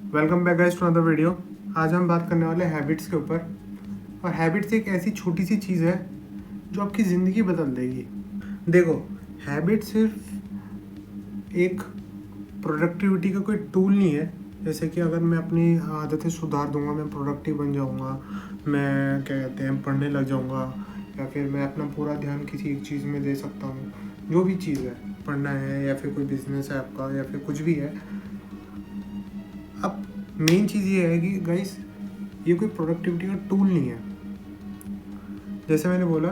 Welcome back guys to another video. आज हम बात करने वाले हैबिट्स के ऊपर। और हैबिट्स एक ऐसी छोटी सी चीज़ है जो आपकी ज़िंदगी बदल देगी। देखो, हैबिट सिर्फ एक प्रोडक्टिविटी का कोई टूल नहीं है। जैसे कि अगर मैं अपनी आदतें सुधार दूंगा, मैं प्रोडक्टिव बन जाऊंगा, मैं क्या कहते हैं पढ़ने लग जाऊंगा, या फिर मैं अपना पूरा ध्यान किसी एक चीज़ में दे सकता हूँ। जो भी चीज़ है, पढ़ना है या फिर कोई बिजनेस है आपका या फिर कुछ भी है। अब मेन चीज़ ये है कि गाइस, ये कोई प्रोडक्टिविटी का टूल नहीं है। जैसे मैंने बोला,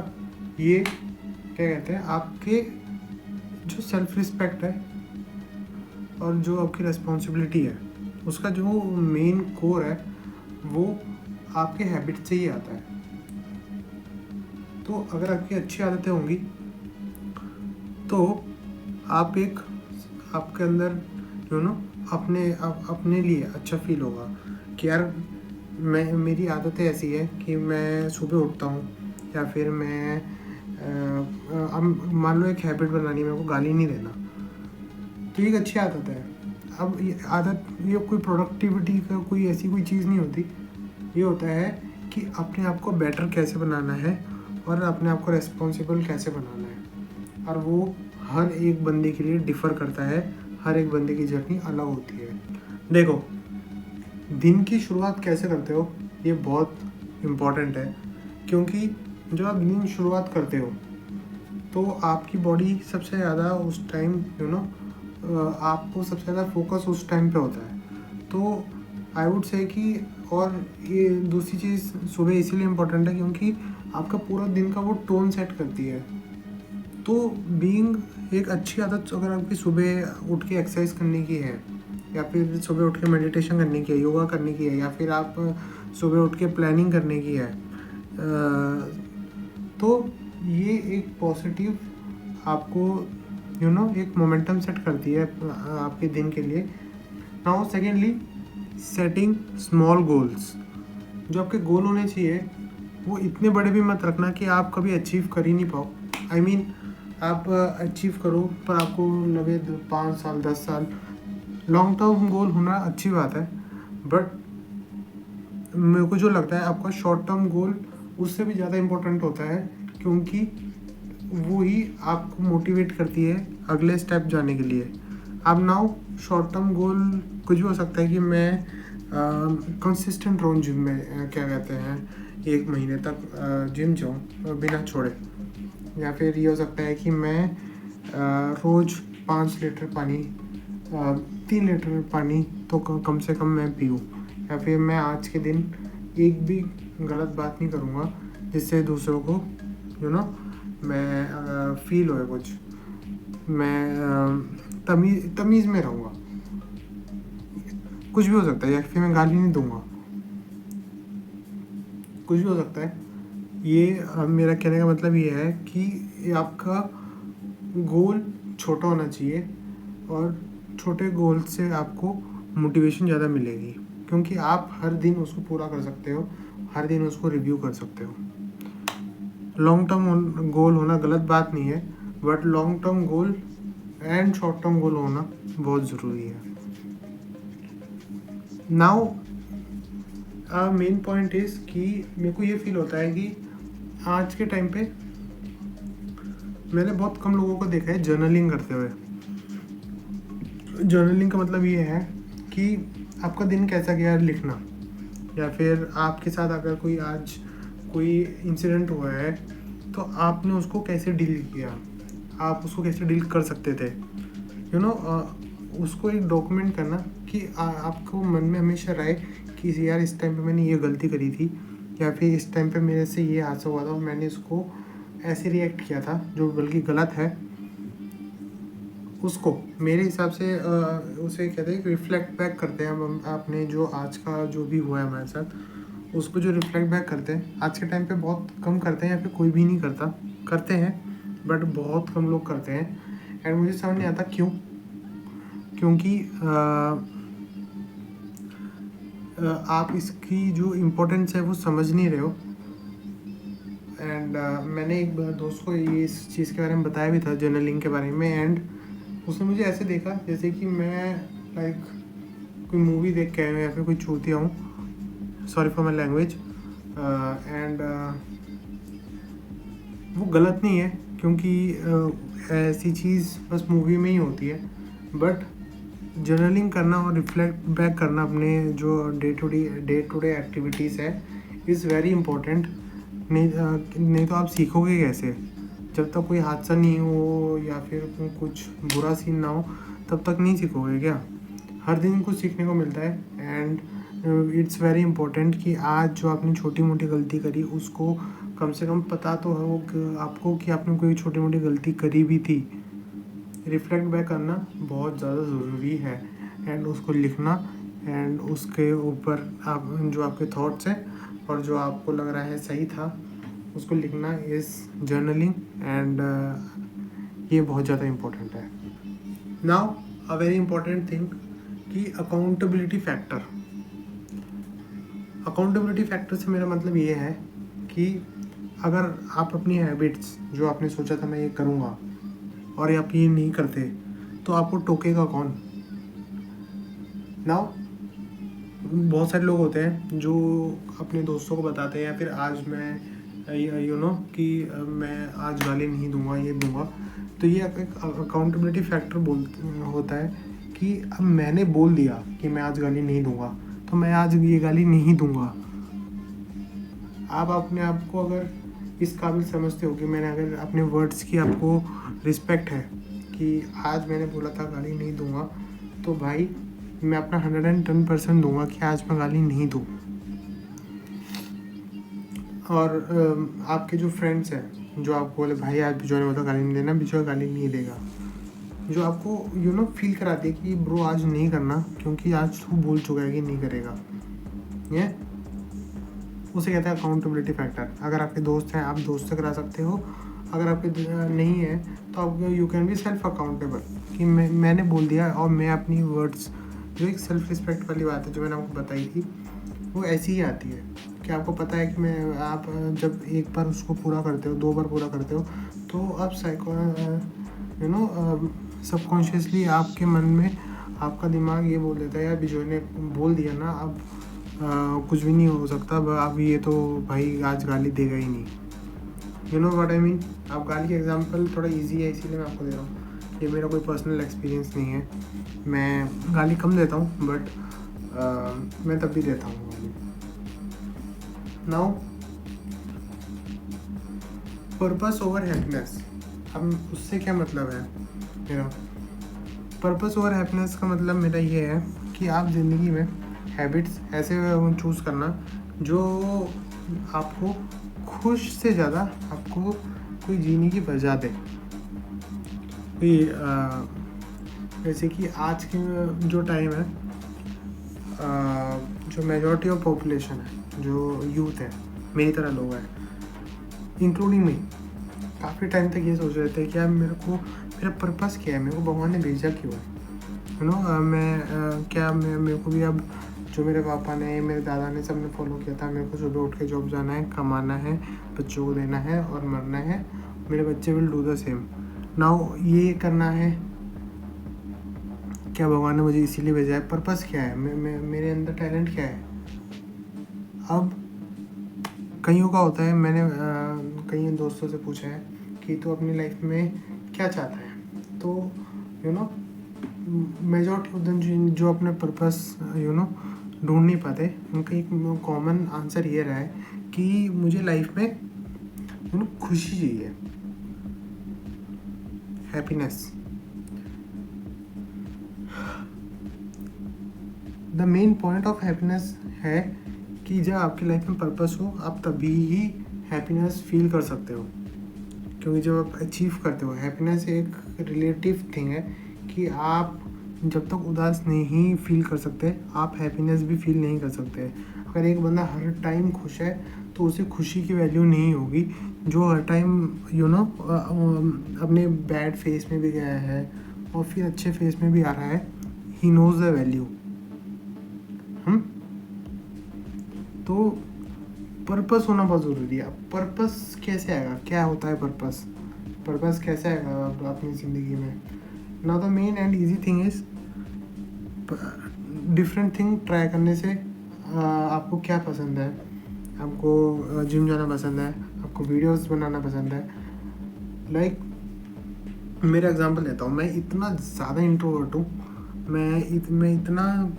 ये क्या कहते हैं, आपके जो सेल्फ रिस्पेक्ट है और जो आपकी रिस्पॉन्सिबिलिटी है, उसका जो मेन कोर है वो आपके हैबिट से ही आता है। तो अगर आपकी अच्छी आदतें होंगी तो आपके अंदर अपने लिए अच्छा फील होगा कि यार मेरी आदतें ऐसी है कि मैं सुबह उठता हूँ, या फिर मैं अब मान लो एक हैबिट बनानी है, मेरे को गाली नहीं देना, तो ये एक अच्छी आदत है। अब ये कोई प्रोडक्टिविटी का कोई ऐसी कोई चीज़ नहीं होती। ये होता है कि अपने आप को बेटर कैसे बनाना है और अपने आप को रिस्पॉन्सिबल कैसे बनाना है। और वो हर एक बंदे के लिए डिफ़र करता है, हर एक बंदे की जर्नी अलग होती है। देखो, दिन की शुरुआत कैसे करते हो ये बहुत इम्पॉर्टेंट है, क्योंकि जब आप दिन शुरुआत करते हो तो आपकी बॉडी सबसे ज़्यादा उस टाइम आपको सबसे ज़्यादा फोकस उस टाइम पे होता है। तो आई वुड से कि, और ये दूसरी चीज़ सुबह इसीलिए इम्पोर्टेंट है क्योंकि आपका पूरा दिन का वो टोन सेट करती है। तो बीइंग एक अच्छी आदत अगर आपकी सुबह उठ के एक्सरसाइज करने की है, या फिर सुबह उठ के मेडिटेशन करने की है, योगा करने की है, या फिर आप सुबह उठ के प्लानिंग करने की है, तो ये एक पॉजिटिव आपको एक मोमेंटम सेट करती है आपके दिन के लिए। Now secondly, setting small goals. जो आपके गोल होने चाहिए वो इतने बड़े भी मत रखना कि आप कभी अचीव कर ही नहीं पाओ। आई मीन, आप अचीव करो पर आपको लगे 5 साल 10 साल। लॉन्ग टर्म गोल होना अच्छी बात है, बट मेरे को जो लगता है आपका शॉर्ट टर्म गोल उससे भी ज़्यादा इम्पोर्टेंट होता है, क्योंकि वो ही आपको मोटिवेट करती है अगले स्टेप जाने के लिए। अब नाउ शॉर्ट टर्म गोल कुछ भी हो सकता है कि मैं कंसिस्टेंट रहूँ जिम में, क्या कहते हैं 1 महीने तक जिम जाऊँ बिना छोड़े, या फिर ये हो सकता है कि मैं रोज़ 5 लीटर पानी 3 लीटर पानी तो कम से कम मैं पीऊँ, या फिर मैं आज के दिन एक भी गलत बात नहीं करूँगा जिससे दूसरों को मैं फील होए कुछ, मैं तमीज़ में रहूँगा। कुछ भी हो सकता है, या फिर मैं गाली नहीं दूँगा, कुछ भी हो सकता है। ये मेरा कहने का मतलब ये है कि आपका गोल छोटा होना चाहिए, और छोटे गोल से आपको मोटिवेशन ज़्यादा मिलेगी, क्योंकि आप हर दिन उसको पूरा कर सकते हो, हर दिन उसको रिव्यू कर सकते हो। लॉन्ग टर्म गोल होना गलत बात नहीं है, but long term goal and short term goal होना बहुत ज़रूरी है। नाउ मेन पॉइंट इज़ कि मेरे को ये फील होता है कि आज के टाइम पे मैंने बहुत कम लोगों को देखा है जर्नलिंग करते हुए। जर्नलिंग का मतलब ये है कि आपका दिन कैसा गया लिखना, या फिर आपके साथ अगर कोई इंसिडेंट हुआ है तो आपने उसको कैसे डील किया, आप उसको कैसे डील कर सकते थे, उसको एक डॉक्यूमेंट करना कि आपको मन में हमेशा रहे कि यार इस टाइम पे मैंने ये गलती करी थी, या फिर इस टाइम पे मेरे से ये हादसा हुआ था और मैंने इसको ऐसे रिएक्ट किया था जो बल्कि गलत है। उसको मेरे हिसाब से उसे कहते हैं कि रिफ्लेक्ट बैक करते हैं हम अपने जो आज का जो भी हुआ है हमारे साथ, उसको जो रिफ्लेक्ट बैक करते हैं। आज के टाइम पे बहुत कम करते हैं, या फिर कोई भी नहीं करता, करते हैं बट बहुत कम लोग करते हैं। एंड मुझे समझ नहीं आता क्यों, क्योंकि आप इसकी जो इम्पोर्टेंस है वो समझ नहीं रहे हो। एंड मैंने एक दोस्त को ये इस चीज़ के बारे में बताया भी था, जर्नलिंग के बारे में, एंड उसने मुझे ऐसे देखा जैसे कि मैं लाइक कोई मूवी देख के आए हो या फिर कोई चूतिया हूँ, sorry for my language, and वो गलत नहीं है, क्योंकि ऐसी चीज़ बस मूवी में ही होती है। बट जर्नलिंग करना और रिफ्लेक्ट बैक करना अपने जो डे टू डे एक्टिविटीज़ है इज़ वेरी इम्पोर्टेंट। नहीं तो आप सीखोगे कैसे? जब तक कोई हादसा नहीं हो या फिर कुछ बुरा सीन ना हो तब तक नहीं सीखोगे क्या? हर दिन कुछ सीखने को मिलता है। एंड इट्स वेरी इम्पोर्टेंट कि आज जो आपने छोटी मोटी गलती करी उसको कम से कम पता तो हो आपको कि आपने कोई छोटी मोटी गलती करी भी थी। रिफ्लेक्ट बैक करना बहुत ज़्यादा ज़रूरी है, एंड उसको लिखना, एंड उसके ऊपर आप जो आपके थॉट्स हैं और जो आपको लग रहा है सही था उसको लिखना इज़ जर्नलिंग। एंड ये बहुत ज़्यादा इम्पोर्टेंट है। Now a very important thing कि अकाउंटेबिलिटी फैक्टर। अकाउंटेबिलिटी फैक्टर से मेरा मतलब ये है कि अगर आप अपनी हैबिट्स जो आपने सोचा था मैं ये करूँगा और आप ये नहीं करते तो आपको टोकेगा कौन? नाउ बहुत सारे लोग होते हैं जो अपने दोस्तों को बताते हैं या फिर आज मैं कि मैं आज गाली नहीं दूंगा, ये दूंगा। तो ये एक अकाउंटेबिलिटी फैक्टर होता है कि अब मैंने बोल दिया कि मैं आज गाली नहीं दूंगा तो मैं आज ये गाली नहीं दूंगा। आप अपने आप को अगर इस काबिल समझते हो कि मैंने अगर अपने वर्ड्स की आपको रिस्पेक्ट है कि आज मैंने बोला था गाली नहीं दूंगा, तो भाई मैं अपना 110% दूंगा कि आज मैं गाली नहीं दूँ। और आपके जो फ्रेंड्स हैं जो आपको बोले भाई आज बिजोय ने बोला गाली नहीं देना, बिजोय गाली नहीं देगा, जो आपको फील कराती है कि ब्रो आज नहीं करना क्योंकि आज तू बोल चुका है कि नहीं करेगा, ये उसे कहते हैं अकाउंटेबिलिटी फैक्टर। अगर आपके दोस्त हैं आप दोस्त से करा सकते हो, अगर आपके नहीं है तो आप you can be self accountable कि मैंने बोल दिया और मैं अपनी वर्ड्स, जो एक सेल्फ रिस्पेक्ट वाली बात है जो मैंने आपको बताई थी, वो ऐसी ही आती है कि आपको पता है कि आप जब एक बार उसको पूरा करते हो, 2 बार पूरा करते हो तो आप सबकॉन्शियसली आपके मन में आपका दिमाग ये बोल देता है यार बिजोय ने बोल दिया ना, अब कुछ भी नहीं हो सकता, अब ये तो भाई आज गाली देगा ही नहीं। You know what I mean. अब गाली का एग्जांपल थोड़ा इजी है इसीलिए मैं आपको दे रहा हूँ, ये मेरा कोई पर्सनल एक्सपीरियंस नहीं है, मैं गाली कम देता हूँ बट मैं तब भी देता हूँ गाली। नाउ पर्पस ओवर हैप्पीनेस, अब उससे क्या मतलब है मेरा? पर्पस ओवर हैप्पीनेस का मतलब मेरा ये है कि आप ज़िंदगी में हैबिट्स ऐसे चूज़ करना जो आपको खुश से ज़्यादा आपको कोई जीने की वजह दे। कोई जैसे कि आज के जो टाइम है, जो मेजॉरिटी ऑफ पॉपुलेशन है, जो यूथ है, मेरी तरह लोग हैं इंक्लूडिंग मी, काफ़ी टाइम तक ये सोच रहे थे कि यार मेरा पर्पस क्या है, मेरे को भगवान ने भेजा क्यों है, मेरे को भी अब जो मेरे पापा ने, मेरे दादा ने, सब ने फॉलो किया था, मेरे को सुबह उठ के जॉब जाना है, कमाना है, बच्चों को देना है और मरना है, मेरे बच्चे will do the same. Now ये करना है क्या भगवान ने मुझे इसीलिए भेजा है? पर्पस क्या है? मेरे अंदर टैलेंट क्या है? अब कईयों का होता है, मैंने कई दोस्तों से पूछा है कि तू अपनी लाइफ में क्या चाहता है, तो मेजॉरिटी ऑफ देम जो अपने पर्पस ढूंढ नहीं पाते, उनका एक कॉमन आंसर ये रहा है कि मुझे लाइफ में खुशी चाहिए, happiness. The main point of happiness है कि जब आपकी लाइफ में पर्पस हो आप तभी ही हैप्पीनेस फील कर सकते हो, क्योंकि जब आप अचीव करते हो, हैप्पीनेस एक रिलेटिव थिंग है कि आप जब तक उदास नहीं फील कर सकते आप हैप्पीनेस भी फील नहीं कर सकते। अगर एक बंदा हर टाइम खुश है तो उसे खुशी की वैल्यू नहीं होगी, जो हर टाइम अपने बैड फेस में भी गया है और फिर अच्छे फेस में भी आ रहा है, ही नोज द वैल्यू। तो पर्पस होना बहुत ज़रूरी है। पर्पस कैसे आएगा, क्या होता है पर्पस कैसे आएगा अपनी ज़िंदगी में? Now the main and easy thing is different thing try करने से आपको क्या पसंद है, आपको जिम जाना पसंद है, आपको वीडियोस बनाना पसंद है। लाइक मेरा एग्जांपल देता हूँ, मैं इतना ज़्यादा इंट्रोवर्ट हूँ, मैं इतना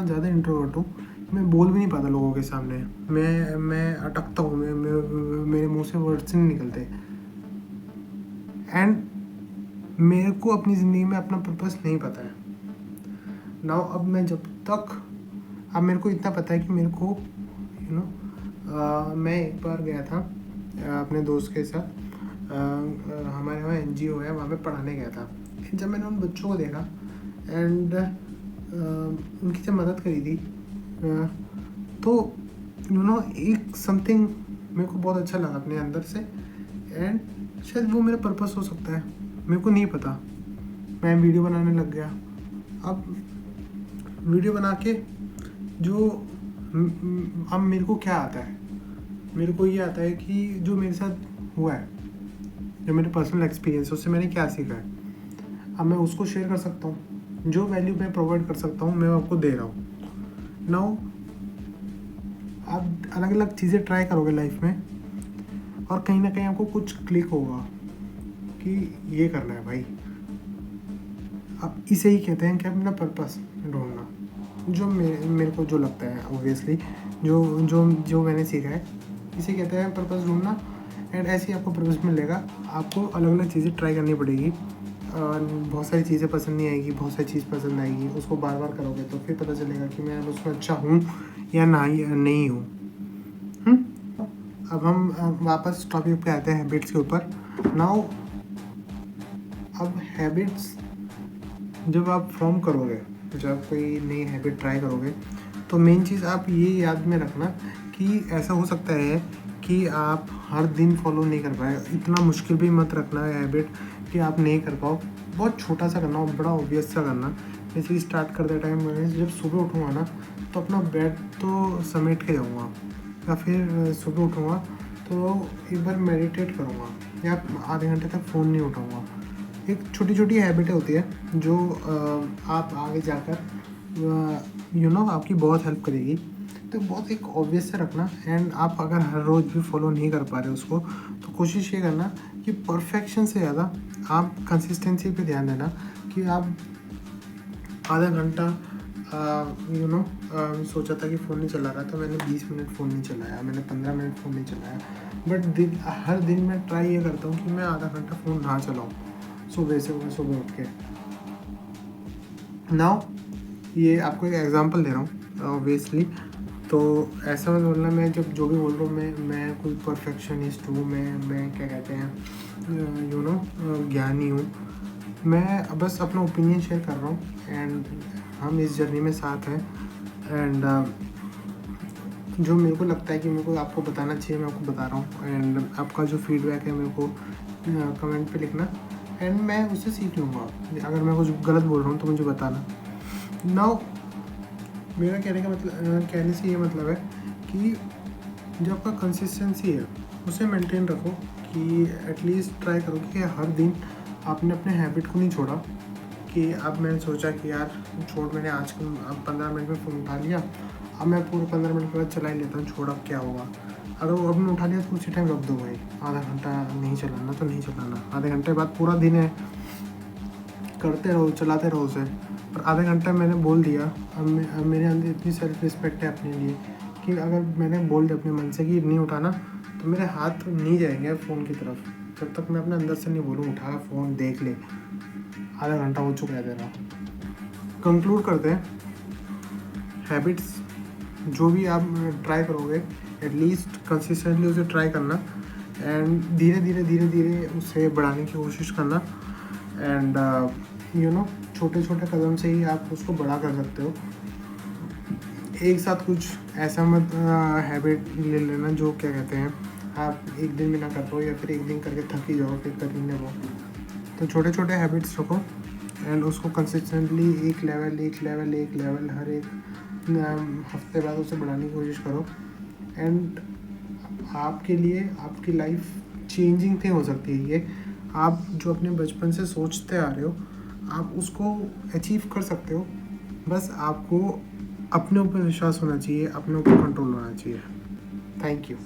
ज़्यादा इंट्रोवर्ट हूँ, मैं बोल भी नहीं पाता लोगों के सामने। मैं अटकता हूँ, मेरे मुंह से वर्ड्स नहीं निकलते। एंड मेरे को अपनी ज़िंदगी में अपना पर्पस नहीं पता है। नाउ अब मेरे को इतना पता है कि मेरे को मैं एक बार गया था अपने दोस्त के साथ, हमारे वहाँ NGO है, वहाँ पे पढ़ाने गया था। जब मैंने उन बच्चों को देखा एंड उनकी जब मदद करी थी, तो एक समथिंग मेरे को बहुत अच्छा लगा अपने अंदर से। एंड शायद वो मेरा पर्पस हो सकता है, मेरे को नहीं पता। मैं वीडियो बनाने लग गया। अब वीडियो बना के अब मेरे को क्या आता है, मेरे को ये आता है कि जो मेरे साथ हुआ है, जो मेरे पर्सनल एक्सपीरियंस, उससे मैंने क्या सीखा है, अब मैं उसको शेयर कर सकता हूँ। जो वैल्यू मैं प्रोवाइड कर सकता हूँ मैं आपको दे रहा हूँ। नाउ आप अलग अलग चीज़ें ट्राई करोगे लाइफ में, और कहीं ना कहीं आपको कुछ क्लिक होगा कि ये करना है भाई। अब इसे ही कहते हैं कि अपना पर्पस ढूंढना। जो मेरे को जो लगता है, ऑब्वियसली जो मैंने सीखा है, इसे कहते हैं पर्पस ढूंढना। एंड ऐसे ही आपको पर्पस मिलेगा। आपको अलग अलग चीज़ें ट्राई करनी पड़ेगी, बहुत सारी चीज़ें पसंद नहीं आएगी, बहुत सारी चीज़ पसंद आएगी। उसको बार बार करोगे तो फिर पता चलेगा कि मैं उसमें अच्छा हूँ या नहीं हूँ। अब हम वापस टॉपिक पे आते हैं, हैबिट्स के ऊपर। नाउ अब हैबिट्स जब आप फॉर्म करोगे, जब आप कोई नई हैबिट ट्राई करोगे, तो मेन चीज़ आप ये याद में रखना कि ऐसा हो सकता है कि आप हर दिन फॉलो नहीं कर पाए। इतना मुश्किल भी मत रखना है हैबिट कि आप नहीं कर पाओ। बहुत छोटा सा करना, बड़ा ऑब्वियस सा करना। जैसे कि स्टार्ट करते टाइम मैंने जब सुबह उठूँगा ना, तो अपना बेड तो समेट के जाऊँगा, या फिर सुबह उठूँगा तो एक बार मेडिटेट करूँगा, या आधे घंटे तक फ़ोन नहीं उठाऊँगा। एक छोटी छोटी हैबिटें होती है जो आप आगे जाकर आपकी बहुत हेल्प करेगी। तो बहुत एक ऑब्वियस से रखना। एंड आप अगर हर रोज़ भी फॉलो नहीं कर पा रहे उसको, तो कोशिश ये करना कि परफेक्शन से ज़्यादा आप कंसिस्टेंसी पे ध्यान देना। कि आप आधा घंटा सोचा था कि फ़ोन नहीं चला रहा था, मैंने 20 मिनट फ़ोन नहीं चलाया, मैंने 15 मिनट फ़ोन नहीं चलाया, बट हर दिन मैं ट्राई ये करता हूँ कि मैं आधा घंटा फ़ोन ना चलाऊँ सुबह उठ के। नाउ ये आपको एक एग्जांपल दे रहा हूँ ऑब्वियसली। तो ऐसा मत बोलना मैं जब जो भी बोल रहा हूँ मैं कोई परफेक्शनिस्ट हूँ, मैं क्या कहते हैं ज्ञानी हूँ। मैं बस अपना ओपिनियन शेयर कर रहा हूँ, एंड हम इस जर्नी में साथ हैं। एंड जो मेरे को लगता है कि मेरे को आपको बताना चाहिए, मैं आपको बता रहा हूँ। एंड आपका जो फीडबैक है मेरे को कमेंट पे लिखना, एंड मैं उससे सीख लूँगा। अगर मैं कुछ गलत बोल रहा हूँ तो मुझे बताना। नाउ मेरा कहने से ये मतलब है कि जो आपका कंसिस्टेंसी है उसे मेंटेन रखो। कि एटलीस्ट ट्राई करो कि हर दिन आपने अपने हैबिट को नहीं छोड़ा। कि अब मैंने सोचा कि यार मैंने आज 15 मिनट में फ़ोन उठा लिया, अब मैं पूरे 15 मिनट के बाद चला ही लेता हूँ, छोड़ अब क्या होगा। अगर वो अब उठा लिया तो उसी टाइम रख दो भाई। आधा घंटा नहीं चलाना तो नहीं चलाना, आधे घंटे बाद पूरा दिन है, करते रहो, चलाते रहो उसे। और आधे घंटा मैंने बोल दिया। अब मेरे अंदर इतनी सेल्फ रिस्पेक्ट है अपने लिए कि अगर मैंने बोल दिया अपने मन से कि नहीं उठाना, तो मेरे हाथ नहीं जाएंगे फ़ोन की तरफ जब तक मैं अपने अंदर से नहीं बोलूँ उठा फ़ोन देख ले। आधा घंटा हो चुका है तेरा। कंक्लूड करते हैं, हैबिट्स जो भी आप ट्राई करोगे एटलीस्ट कंसिस्टेंटली उसे ट्राई करना, एंड धीरे धीरे उसे बढ़ाने की कोशिश करना। एंड छोटे छोटे कदम से ही आप उसको बड़ा कर सकते हो। एक साथ कुछ ऐसा मत हैबिट ले लेना जो क्या कहते हैं आप एक दिन में ना कर पाओ, या फिर एक दिन करके थक ही जाओ फिर कर ही ना पाओ। तो छोटे छोटे हैबिट्स रखो, एंड उसको कंसिस्टेंटली एक लेवल हर एक हफ्ते बाद उसे बढ़ाने की कोशिश करो। एंड आपके लिए आपकी लाइफ चेंजिंग थिंग हो सकती है ये। आप जो अपने बचपन से सोचते आ रहे हो आप उसको अचीव कर सकते हो। बस आपको अपने ऊपर विश्वास होना चाहिए, अपने ऊपर कंट्रोल होना चाहिए। Thank you.